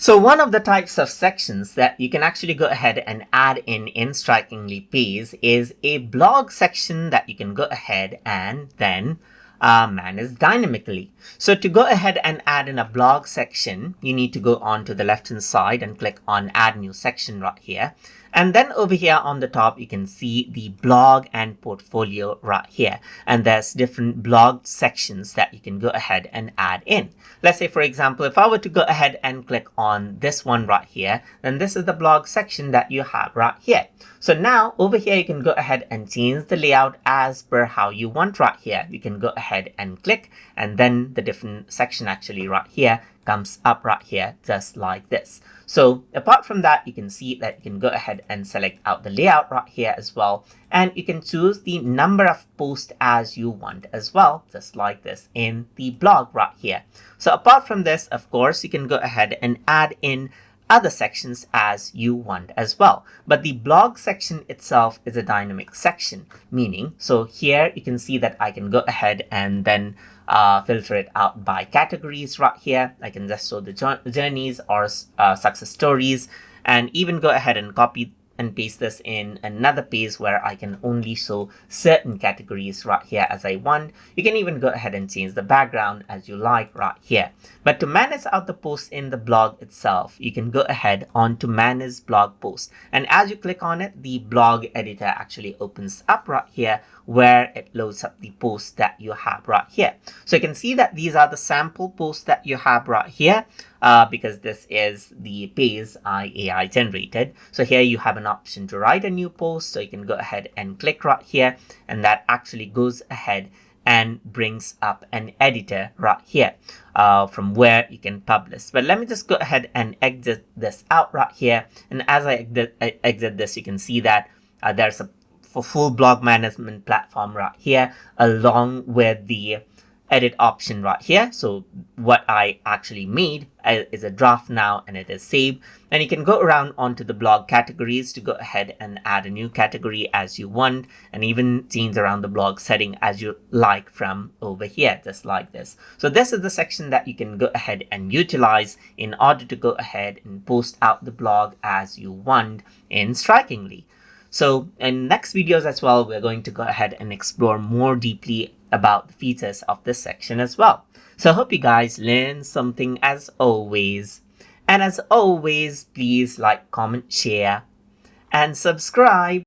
So one of the types of sections that you can actually go ahead and add in Strikingly Pays is a blog section that you can go ahead and then manage dynamically. So to go ahead and add in a blog section, you need to go on to the left hand side and click on Add New Section right here. And then over here on the top, you can see the blog and portfolio right here. And there's different blog sections that you can go ahead and add in. Let's say, for example, if I were to go ahead and click on this one right here, then this is the blog section that you have right here. So now over here, you can go ahead and change the layout as per how you want right here. You can go ahead and click, and then the different section actually right here comes up right here, just like this. So apart from that, you can see that you can go ahead and select out the layout right here as well. And you can choose the number of posts as you want as well, just like this in the blog right here. So apart from this, of course, you can go ahead and add in other sections as you want as well. But the blog section itself is a dynamic section, meaning, so here you can see that I can go ahead and then filter it out by categories right here. I can just show the journeys or success stories, and even go ahead and copy and paste this in another page where I can only show certain categories right here as I want. You can even go ahead and change the background as you like right here. But to manage out the posts in the blog itself, you can go ahead on to manage blog posts. And as you click on it, the blog editor actually opens up right here where it loads up the posts that you have right here. So you can see that these are the sample posts that you have right here. Because this is the page AI generated. So here you have an option to write a new post. So you can go ahead and click right here, and that actually goes ahead and brings up an editor right here from where you can publish. But let me just go ahead and exit this out right here. And as I exit this, you can see that there's a full blog management platform right here, along with the edit option right here. So what I actually made is a draft now, and it is saved. And you can go around onto the blog categories to go ahead and add a new category as you want, and even change around the blog setting as you like from over here, just like this. So this is the section that you can go ahead and utilize in order to go ahead and post out the blog as you want in Strikingly. So in next videos as well, we're going to go ahead and explore more deeply about the features of this section as well. So I hope you guys learned something as always. And as always, please like, comment, share, and subscribe.